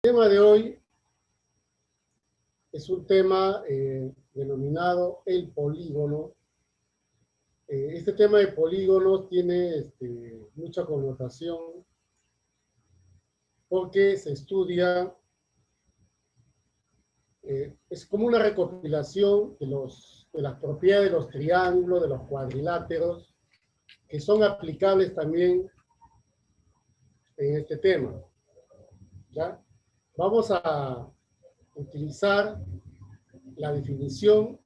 El tema de hoy es un tema denominado el polígono. Este tema de polígonos tiene mucha connotación porque se estudia, es como una recopilación de las propiedades de los triángulos, de los cuadriláteros, que son aplicables también en este tema. ¿Ya? Vamos a utilizar la definición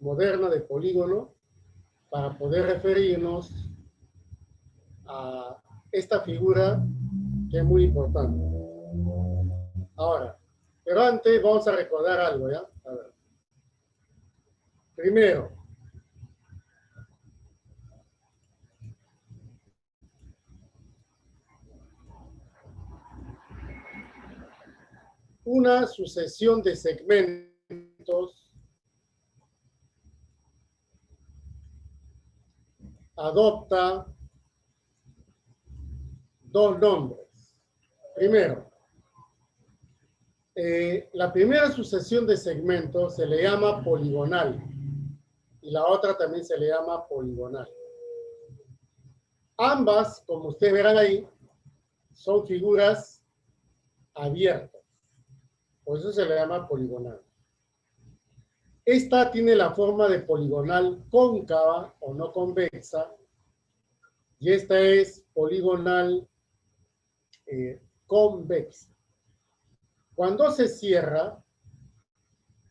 moderna de polígono para poder referirnos a esta figura que es muy importante. Ahora, pero antes vamos a recordar algo, ¿ya? A ver. Primero, una sucesión de segmentos adopta dos nombres. Primero, la primera sucesión de segmentos se le llama poligonal y la otra también se le llama poligonal. Ambas, como ustedes verán ahí, son figuras abiertas. Por eso se le llama poligonal. Esta tiene la forma de poligonal cóncava o no convexa y esta es poligonal convexa. Cuando se cierra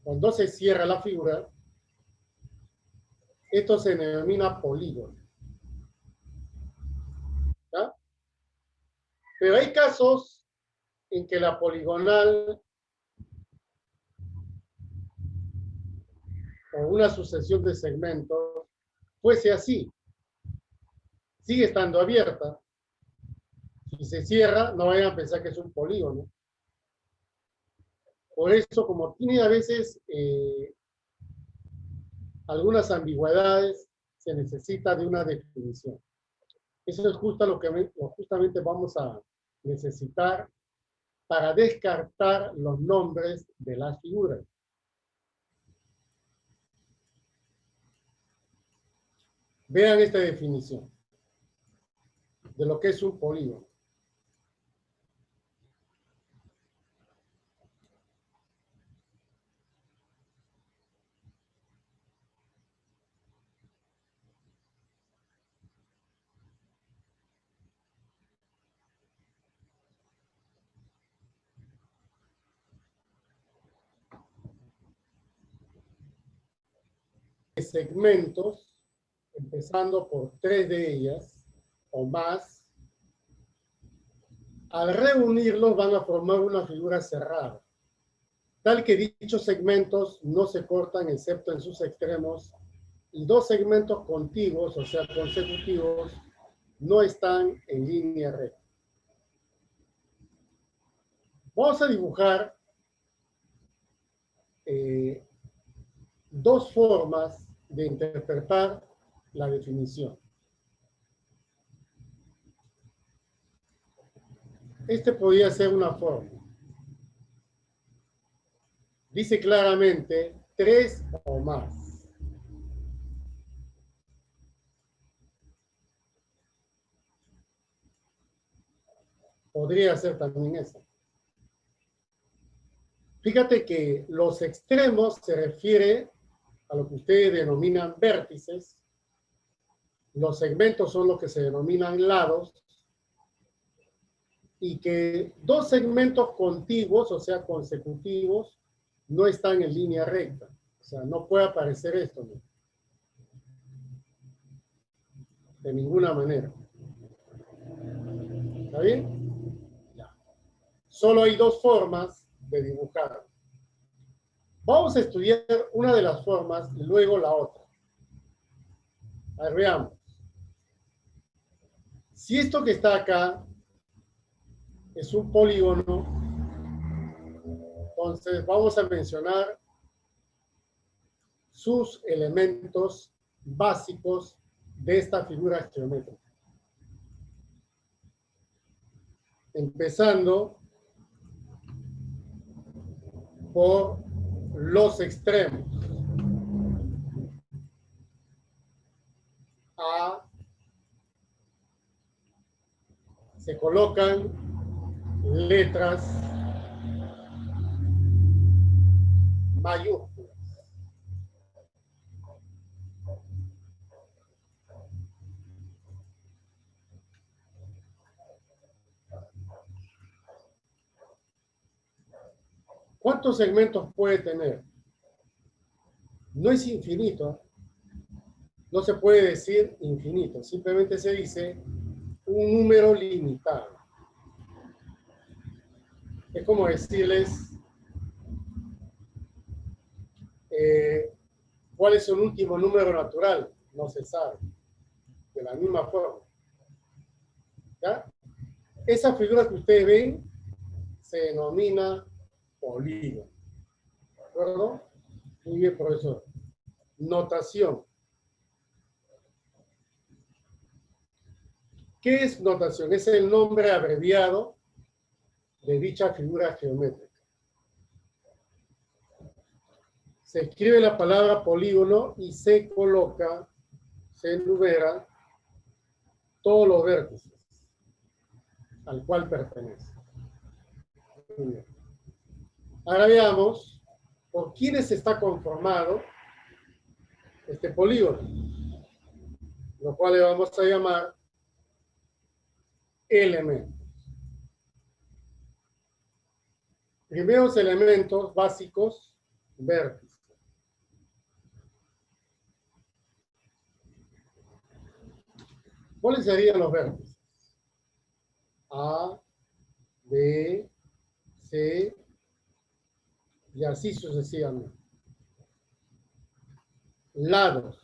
la figura, esto se denomina polígono. ¿Ya? Pero hay casos en que la poligonal o una sucesión de segmentos fuese así. Sigue estando abierta. Si se cierra, no vayan a pensar que es un polígono. Por eso, como tiene a veces algunas ambigüedades, se necesita de una definición. Eso es justamente vamos a necesitar para descartar los nombres de las figuras. Vean esta definición de lo que es un polígono. Segmentos, empezando por 3 de ellas o más, al reunirlos van a formar una figura cerrada, tal que dichos segmentos no se cortan excepto en sus extremos y dos segmentos contiguos, o sea, consecutivos, no están en línea recta. Vamos a dibujar dos formas de interpretar la definición. Este podría ser una forma. Dice claramente 3 o más. Podría ser también esa. Fíjate que los extremos se refiere a lo que ustedes denominan vértices. Los segmentos son los que se denominan lados. Y que dos segmentos contiguos, o sea, consecutivos, no están en línea recta. O sea, no puede aparecer esto, ¿no? De ninguna manera. ¿Está bien? Ya. Solo hay dos formas de dibujar. Vamos a estudiar una de las formas y luego la otra. A ver, veamos. Si esto que está acá es un polígono, entonces vamos a mencionar sus elementos básicos de esta figura geométrica. Empezando por los extremos. A. Se colocan letras mayúsculas. ¿Cuántos segmentos puede tener? No es infinito. No se puede decir infinito. Simplemente se dice un número limitado. Es como decirles cuál es el último número natural. No se sabe. De la misma forma. ¿Ya? Esa figura que ustedes ven se denomina polígono. ¿De acuerdo? Muy bien, profesor. Notación. ¿Qué es notación? Es el nombre abreviado de dicha figura geométrica. Se escribe la palabra polígono y se coloca, se enumera todos los vértices al cual pertenece. Muy bien. Ahora veamos por quiénes está conformado este polígono, lo cual le vamos a llamar elementos. Primeros elementos básicos, vértices. ¿Cuáles serían los vértices? A, B, C, y así sucesivamente. Lados.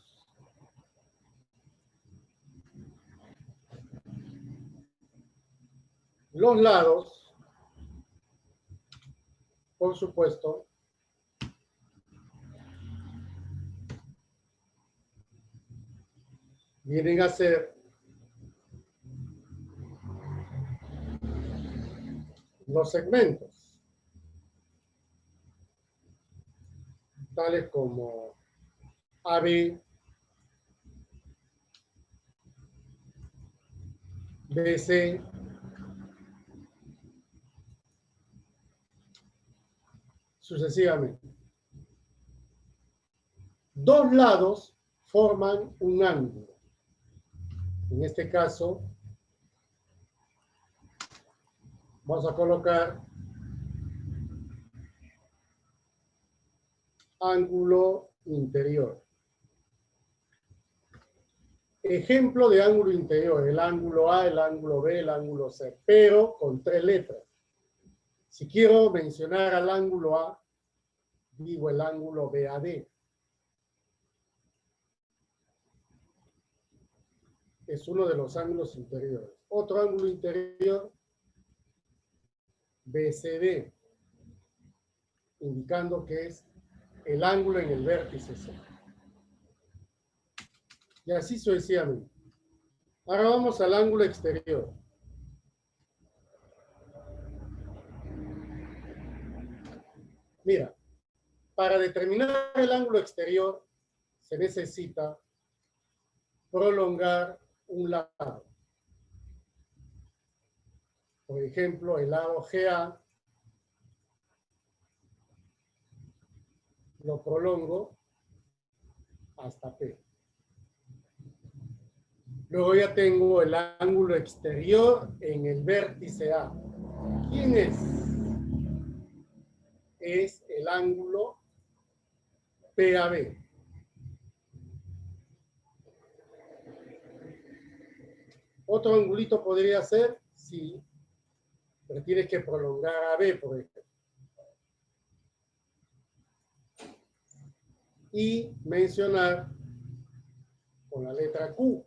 Los lados, por supuesto, vienen a ser los segmentos, tales como AB, BC, sucesivamente. Dos lados forman un ángulo. En este caso, vamos a colocar ángulo interior. Ejemplo de ángulo interior, el ángulo A, el ángulo B, el ángulo C, pero con 3 letras. Si quiero mencionar al ángulo A, digo el ángulo BAD. Es uno de los ángulos interiores. Otro ángulo interior, BCD, indicando que es el ángulo en el vértice C. Y así sucesivamente. Ahora vamos al ángulo exterior. Mira, para determinar el ángulo exterior se necesita prolongar un lado. Por ejemplo, el lado GA lo prolongo hasta P. Luego ya tengo el ángulo exterior en el vértice A. ¿Quién es? Es el ángulo PAB. Otro angulito podría ser, sí, pero tienes que prolongar a B, por ejemplo. Y mencionar con la letra Q.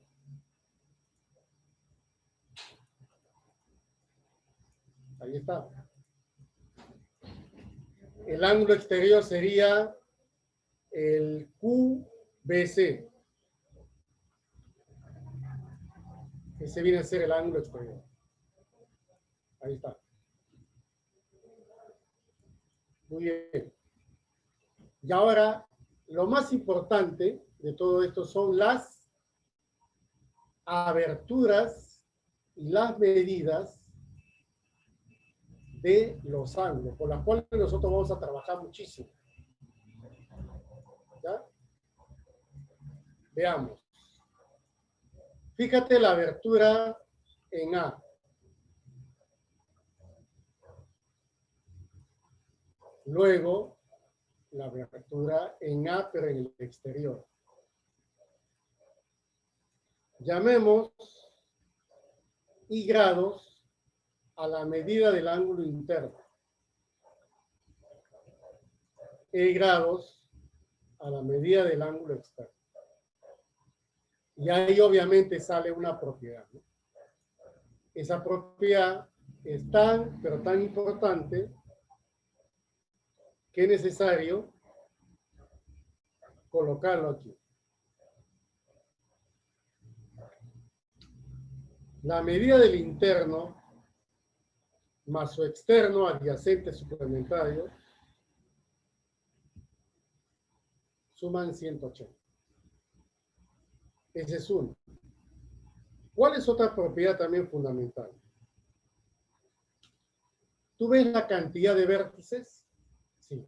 Ahí está. El ángulo exterior sería el QBC. Ese viene a ser el ángulo exterior. Ahí está. Muy bien. Y ahora, lo más importante de todo esto son las aberturas y las medidas de los ángulos, por las cuales nosotros vamos a trabajar muchísimo. ¿Ya? Veamos. Fíjate la abertura en A. Luego, la abertura en A, pero en el exterior. Llamemos I grados a la medida del ángulo interno. E grados a la medida del ángulo externo. Y ahí obviamente sale una propiedad, ¿no? Esa propiedad es tan, pero tan importante que es necesario colocarlo aquí. La medida del interno más su externo adyacente suplementario suman 180. Ese es uno. ¿Cuál es otra propiedad también fundamental? ¿Tú ves la cantidad de vértices? Sí.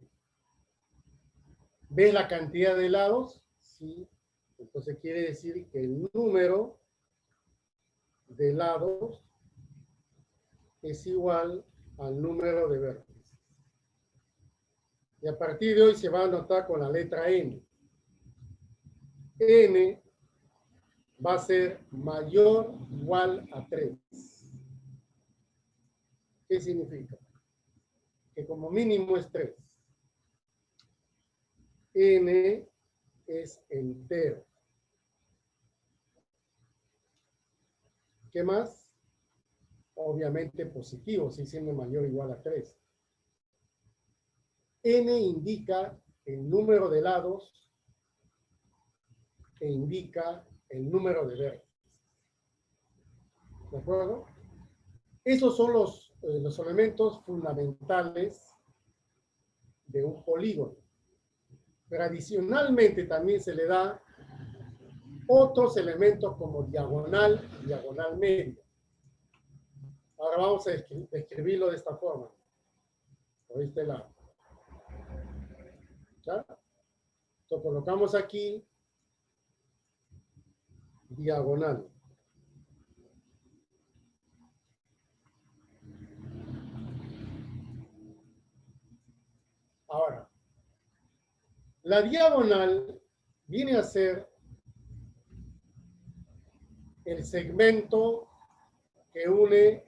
¿Ves la cantidad de lados? Sí. Entonces quiere decir que el número de lados es igual al número de vértices. Y a partir de hoy se va a anotar con la letra N. N va a ser mayor o igual a 3. ¿Qué significa? Que como mínimo es 3. N es entero. ¿Qué más? Obviamente positivo, si siendo mayor o igual a 3. N indica el número de lados e indica el número de vértices. ¿De acuerdo? Esos son los elementos fundamentales de un polígono. Pero adicionalmente también se le da otros elementos como diagonal y diagonal media. Ahora vamos a escribirlo de esta forma. Por este lado. ¿Ya? Entonces colocamos aquí diagonal. Ahora, la diagonal viene a ser el segmento que une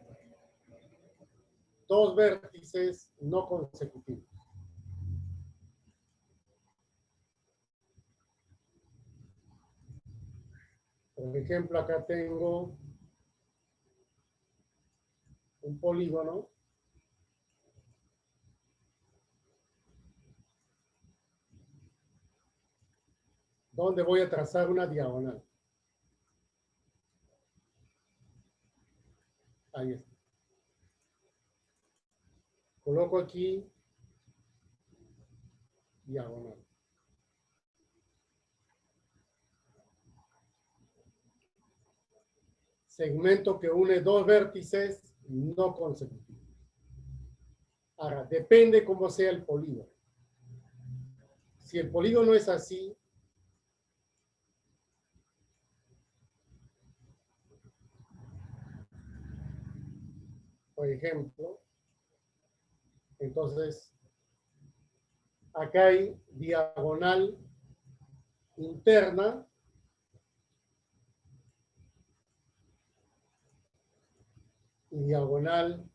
dos vértices no consecutivos. Por ejemplo, acá tengo un polígono donde voy a trazar una diagonal. Ahí está. Coloco aquí diagonal. Segmento que une dos vértices no consecutivos. Ahora, depende cómo sea el polígono. Si el polígono es así, por ejemplo, entonces acá hay diagonal interna y diagonal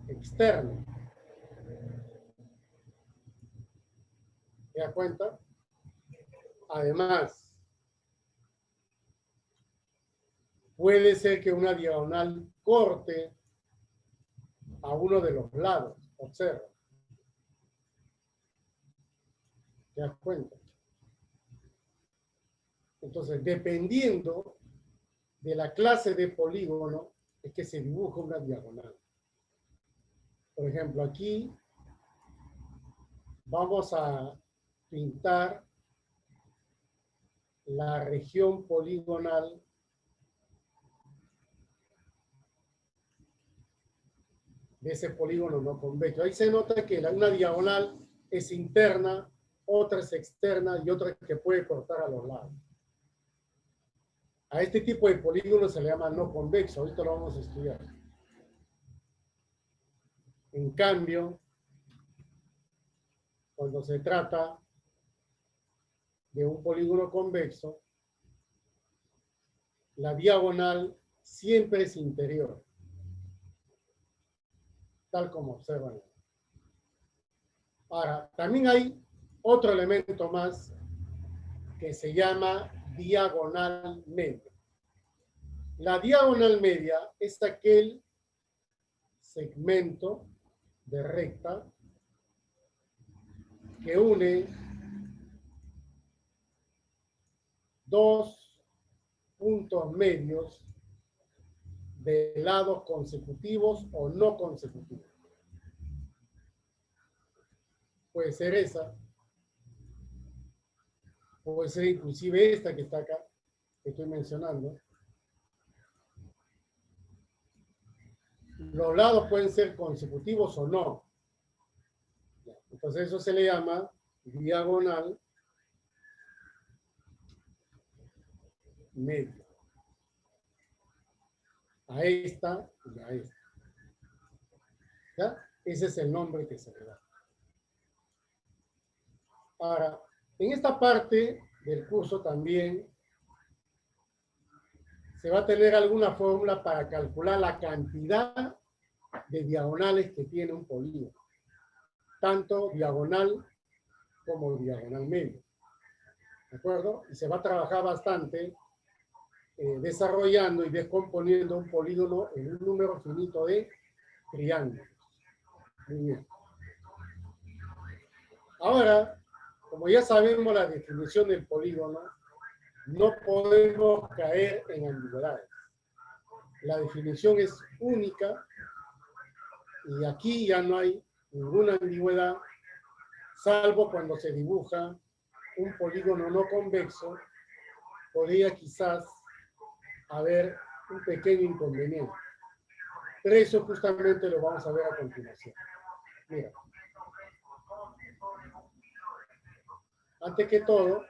externa. ¿Te das cuenta? Además, puede ser que una diagonal corte a uno de los lados. Observa. ¿Te das cuenta? Entonces, dependiendo de la clase de polígono, es que se dibuja una diagonal. Por ejemplo, aquí vamos a pintar la región poligonal de ese polígono no convexo. Ahí se nota que una diagonal es interna, otra es externa y otra que puede cortar a los lados. A este tipo de polígono se le llama no convexo. Ahorita lo vamos a estudiar. En cambio, cuando se trata de un polígono convexo, la diagonal siempre es interior, tal como observan. Ahora, también hay otro elemento más que se llama diagonal media. La diagonal media es aquel segmento de recta que une dos puntos medios de lados consecutivos o no consecutivos. Puede ser esa, puede ser inclusive esta que está acá, que estoy mencionando. Los lados pueden ser consecutivos o no. Entonces eso se le llama diagonal media. A esta y a esta. ¿Ya? Ese es el nombre que se le da. Ahora, en esta parte del curso también se va a tener alguna fórmula para calcular la cantidad de diagonales que tiene un polígono. Tanto diagonal como diagonal medio. ¿De acuerdo? Y se va a trabajar bastante desarrollando y descomponiendo un polígono en un número finito de triángulos. Muy bien. Ahora, como ya sabemos la definición del polígono, no podemos caer en ambigüedades. La definición es única y aquí ya no hay ninguna ambigüedad, salvo cuando se dibuja un polígono no convexo, podría quizás haber un pequeño inconveniente. Pero eso justamente lo vamos a ver a continuación. Mira. Antes que todo,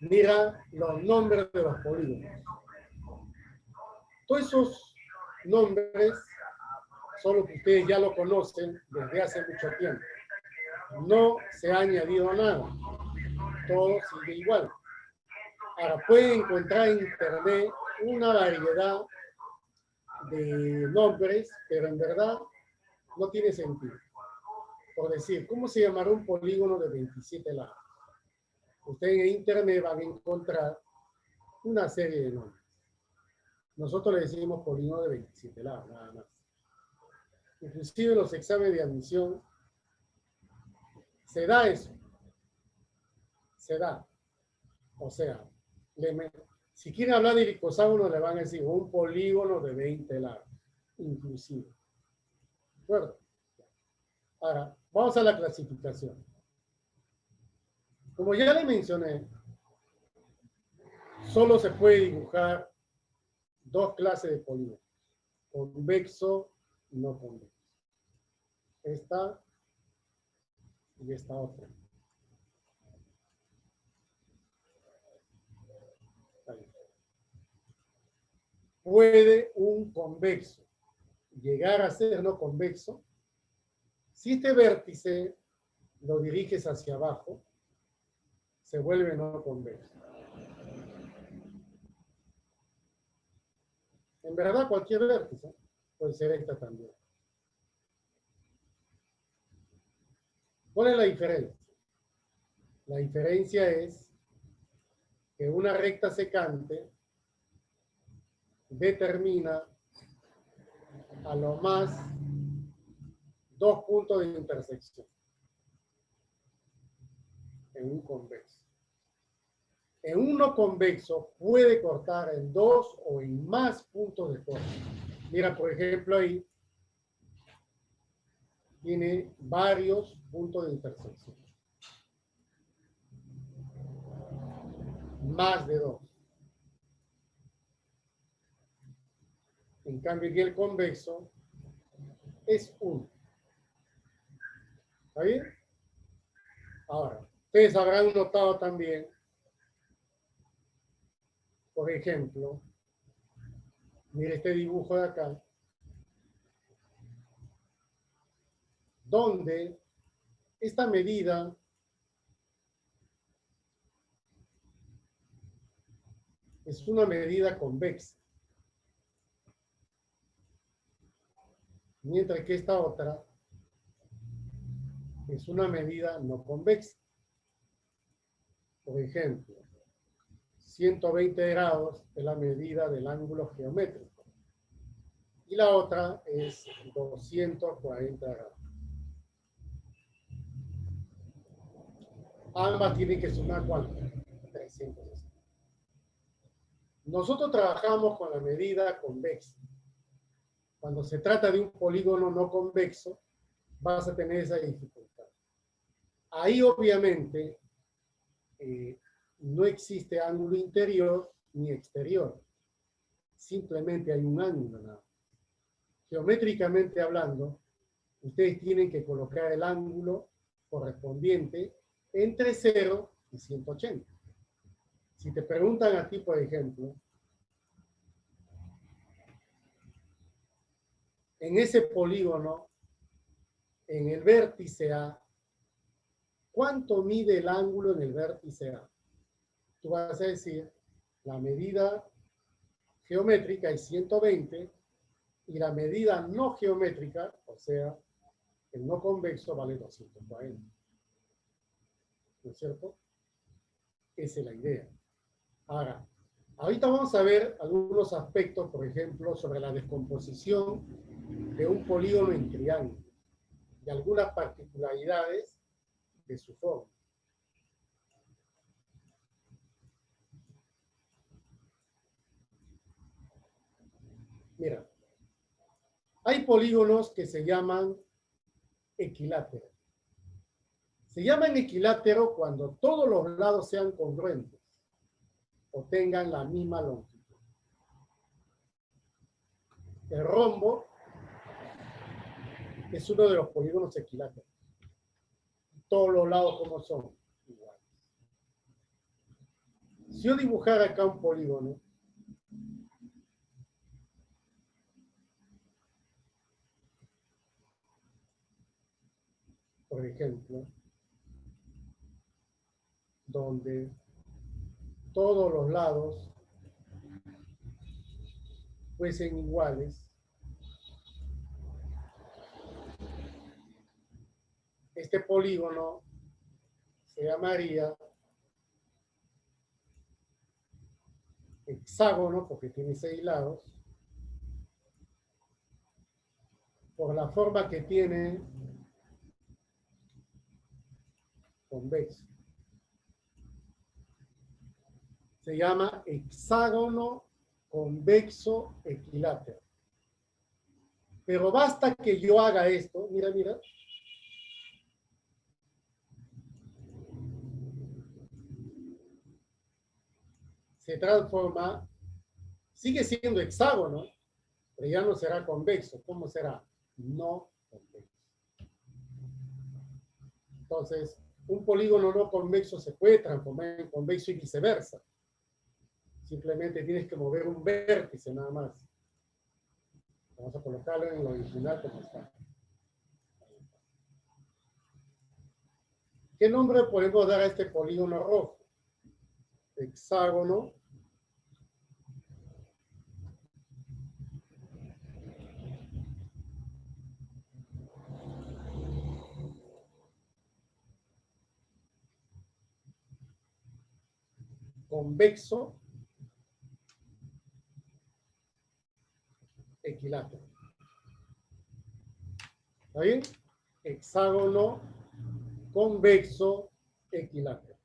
mira los nombres de los polígonos. Todos esos nombres son los que ustedes ya lo conocen desde hace mucho tiempo. No se ha añadido nada. Todo sigue igual. Ahora, pueden encontrar en internet una variedad de nombres, pero en verdad no tiene sentido. Por decir, ¿cómo se llamará un polígono de 27 lados? Ustedes en internet van a encontrar una serie de nombres. Nosotros le decimos polígono de 27 lados, nada más. Inclusive en los exámenes de admisión se da eso. Se da. O sea, si quieren hablar de icosahedrono, le van a decir un polígono de 20 lados, inclusive. ¿De acuerdo? Ahora, vamos a la clasificación. Como ya le mencioné, solo se puede dibujar dos clases de polígonos, convexo y no convexo. Esta y esta otra. ¿Puede un convexo llegar a ser no convexo? Si este vértice lo diriges hacia abajo, se vuelve no convexo. En verdad, cualquier vértice puede ser esta también. ¿Cuál es la diferencia? La diferencia es que una recta secante determina a lo más dos puntos de intersección en un convexo. En un no convexo puede cortar en dos o en más puntos de corte. Mira, por ejemplo, ahí tiene varios puntos de intersección. Más de 2. En cambio, aquí el convexo es 1. ¿Está bien? Ahora, ustedes habrán notado también, por ejemplo, mire este dibujo de acá, donde esta medida es una medida convexa, mientras que esta otra es una medida no convexa. Por ejemplo, 120 grados es la medida del ángulo geométrico y la otra es 240 grados. Ambas tienen que sumar ¿cuánto? 360. Nosotros trabajamos con la medida convexa. Cuando se trata de un polígono no convexo, vas a tener esa dificultad. Ahí obviamente no existe ángulo interior ni exterior. Simplemente hay un ángulo nada. Geométricamente hablando, ustedes tienen que colocar el ángulo correspondiente entre 0 y 180. Si te preguntan a ti, por ejemplo, en ese polígono, en el vértice A, ¿cuánto mide el ángulo en el vértice A? Tú vas a decir, la medida geométrica es 120 y la medida no geométrica, o sea, el no convexo, vale 240. ¿No es cierto? Esa es la idea. Ahora, ahorita vamos a ver algunos aspectos, por ejemplo, sobre la descomposición de un polígono en triángulo y algunas particularidades de su forma. Mira, hay polígonos que se llaman equiláteros. Se llaman equiláteros cuando todos los lados sean congruentes o tengan la misma longitud. El rombo es uno de los polígonos equiláteros. Todos los lados, ¿cómo son? Iguales. Si yo dibujara acá un polígono, por ejemplo, donde todos los lados fuesen iguales, este polígono se llamaría hexágono porque tiene 6 lados, por la forma que tiene convexo. Se llama hexágono convexo equilátero. Pero basta que yo haga esto, mira, mira. Se transforma, sigue siendo hexágono, pero ya no será convexo. ¿Cómo será? No convexo. Entonces, un polígono no convexo se puede transformar en convexo y viceversa. Simplemente tienes que mover un vértice nada más. Vamos a colocarlo en lo original como está. ¿Qué nombre podemos dar a este polígono rojo? Hexágono convexo equilátero. ¿Está bien? Hexágono convexo equilátero.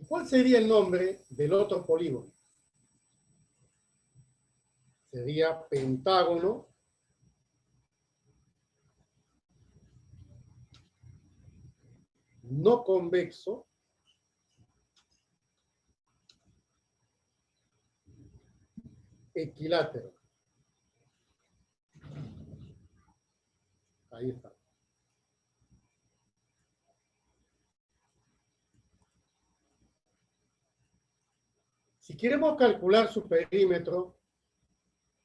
¿Cuál sería el nombre del otro polígono? Sería pentágono no convexo equilátero. Ahí está. Si queremos calcular su perímetro,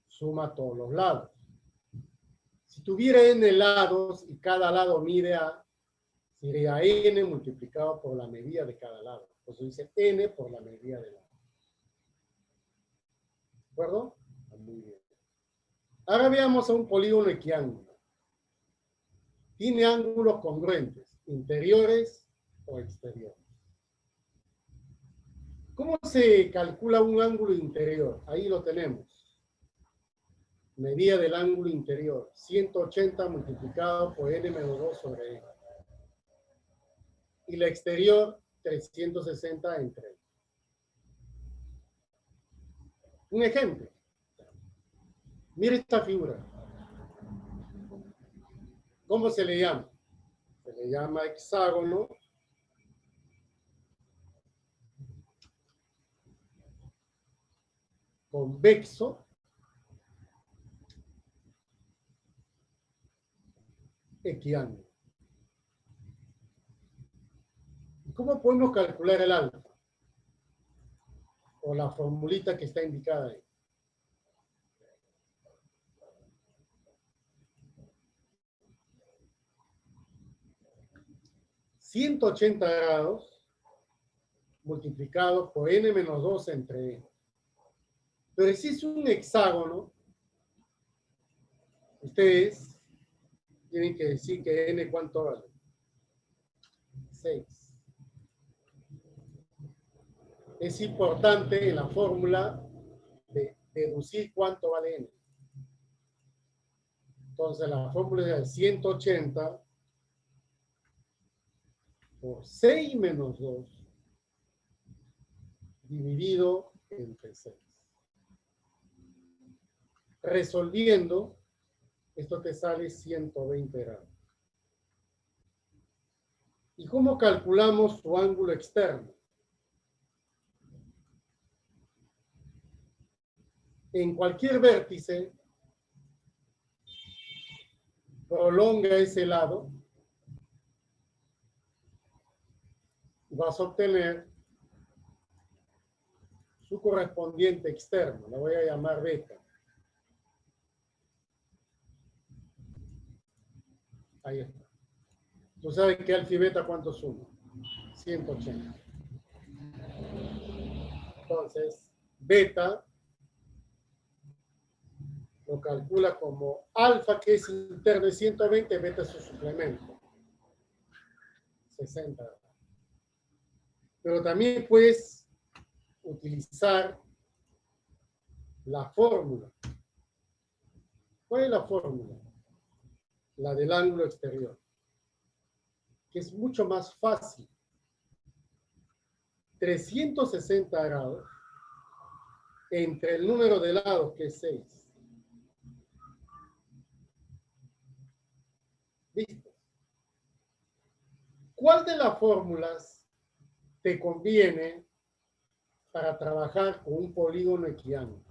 suma todos los lados. Si tuviera n lados y cada lado mide a, sería n multiplicado por la medida de cada lado. Por eso dice n por la medida de lado. ¿De acuerdo? Muy bien. Ahora veamos a un polígono equiángulo. Tiene ángulos congruentes, interiores o exteriores. ¿Cómo se calcula un ángulo interior? Ahí lo tenemos. Medida del ángulo interior, 180 multiplicado por n menos 2 sobre n. Y la exterior, 360 entre n. Un ejemplo. Mire esta figura. ¿Cómo se le llama? Se le llama hexágono convexo equiángulo. ¿Cómo podemos calcular el alfa? O la formulita que está indicada ahí. $180 grados multiplicado por n menos 2 entre n. Pero si es un hexágono, ustedes tienen que decir que n ¿cuánto vale? 6. Es importante en la fórmula de deducir cuánto vale n. Entonces la fórmula es 180 por 6 menos 2 dividido entre 6. Resolviendo, esto te sale 120 grados. ¿Y cómo calculamos su ángulo externo? En cualquier vértice, prolonga ese lado, vas a obtener su correspondiente externo. La voy a llamar beta. Ahí está. ¿Tú sabes que alfa y beta cuánto suma? 180. Entonces, beta lo calcula como alfa, que es interno de 120, beta es su suplemento. 60. Pero también puedes utilizar la fórmula. ¿Cuál es la fórmula? La del ángulo exterior, que es mucho más fácil. 360 grados entre el número de lados, que es 6. ¿Listo? ¿Cuál de las fórmulas te conviene para trabajar con un polígono equiángulo?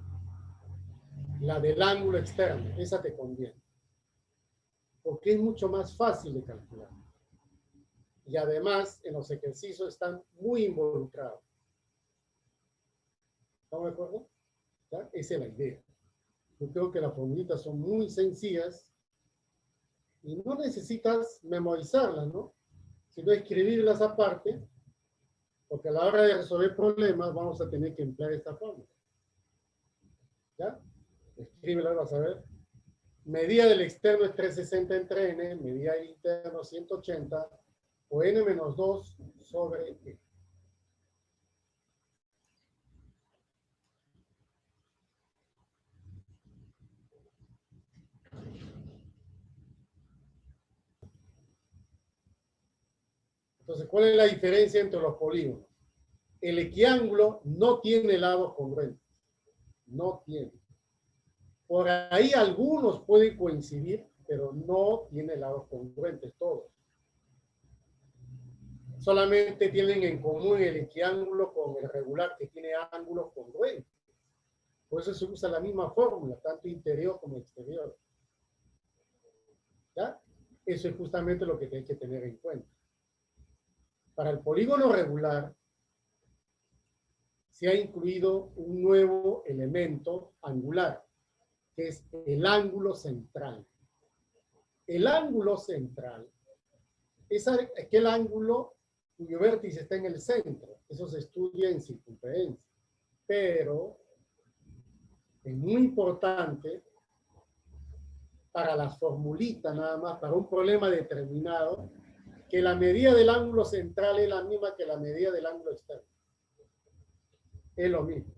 La del ángulo externo, esa te conviene. Porque es mucho más fácil de calcular. Y además, en los ejercicios están muy involucrados. ¿Estamos de acuerdo? ¿Ya? Esa es la idea. Yo creo que las formulitas son muy sencillas y no necesitas memorizarlas, ¿no? Sino escribirlas aparte, porque a la hora de resolver problemas vamos a tener que emplear esta fórmula. ¿Ya? Escríbela, vas a ver. Medida del externo es 360 entre n, medida del interno 180, o n menos 2 sobre e. Entonces, ¿cuál es la diferencia entre los polígonos? El equiángulo no tiene lados congruentes. No tiene. Por ahí algunos pueden coincidir, pero no tiene lados congruentes todos. Solamente tienen en común el equiángulo con el regular, que tiene ángulos congruentes. Por eso se usa la misma fórmula, tanto interior como exterior. ¿Ya? Eso es justamente lo que hay que tener en cuenta. Para el polígono regular, se ha incluido un nuevo elemento angular, que es el ángulo central. El ángulo central es aquel ángulo cuyo vértice está en el centro. Eso se estudia en circunferencia. Pero es muy importante para las formulitas nada más, para un problema determinado, que la medida del ángulo central es la misma que la medida del ángulo externo. Es lo mismo.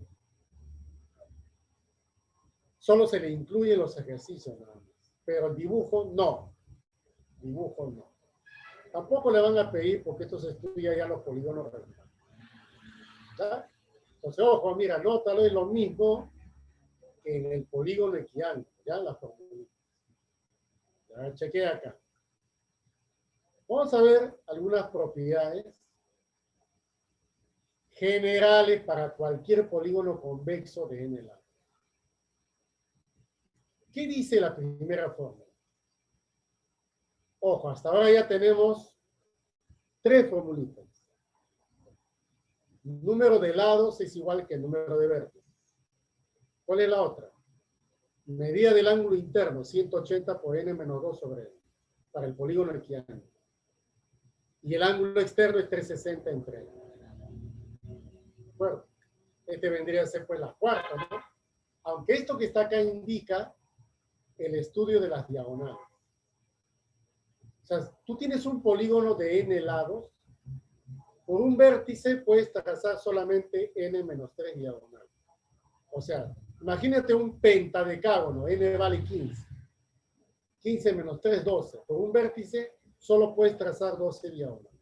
Solo se le incluyen los ejercicios nada más. Pero el dibujo no. Dibujo no. Tampoco le van a pedir porque esto se estudia ya los polígonos regulares. ¿Ya? Entonces, ojo, mira, nótalo, es lo mismo que en el polígono equiángulo, ya la formulita. Ya, chequea acá. Vamos a ver algunas propiedades generales para cualquier polígono convexo de n lados. ¿Qué dice la primera fórmula? Ojo, hasta ahora ya tenemos 3 formulitas. El número de lados es igual que el número de vértices. ¿Cuál es la otra? Medida del ángulo interno, 180 por n menos 2 sobre n, para el polígono equiángulo. Y el ángulo externo es 360 entre n. Bueno, este vendría a ser pues la cuarta, ¿no? Aunque esto que está acá indica el estudio de las diagonales. O sea, tú tienes un polígono de n lados, por un vértice puedes trazar solamente n menos 3 diagonales. O sea, imagínate un pentadecágono, n vale 15. 15 menos 3, 12. Por un vértice solo puedes trazar 12 diagonales.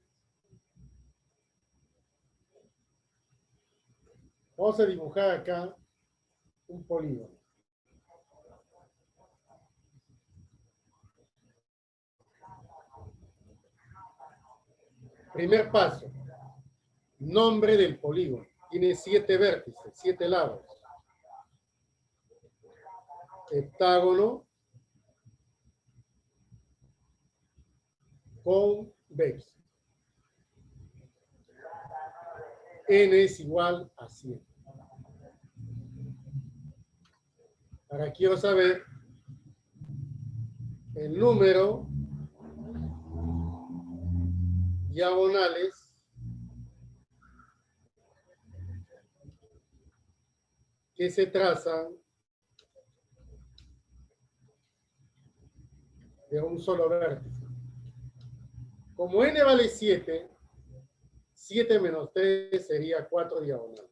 Vamos a dibujar acá un polígono. Primer paso. Nombre del polígono. Tiene 7 vértices, 7 lados. Heptágono convexo. N es igual a 100. Ahora quiero saber el número diagonales que se trazan de un solo vértice. Como n vale 7, 7 menos 3 sería 4 diagonales.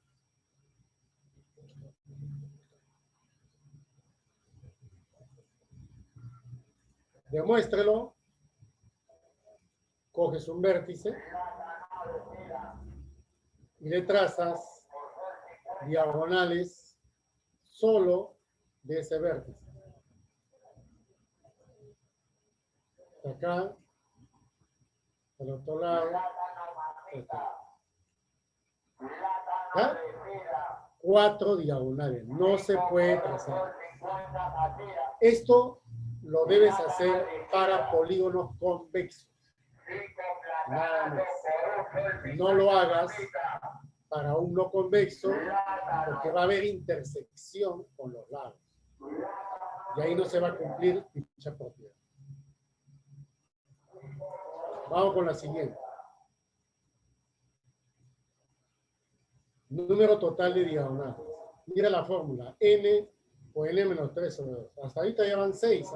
Demuéstrelo. Coges un vértice y le trazas diagonales solo de ese vértice. Acá, al otro lado, ¿ya? 4 diagonales. No se puede trazar. Esto lo debes hacer para polígonos convexos. Nada más. No lo hagas para un no convexo porque va a haber intersección con los lados. Y ahí no se va a cumplir dicha propiedad. Vamos con la siguiente. Número total de diagonales. Mira la fórmula. N o N menos 3 sobre 2. Hasta ahorita ya van 6.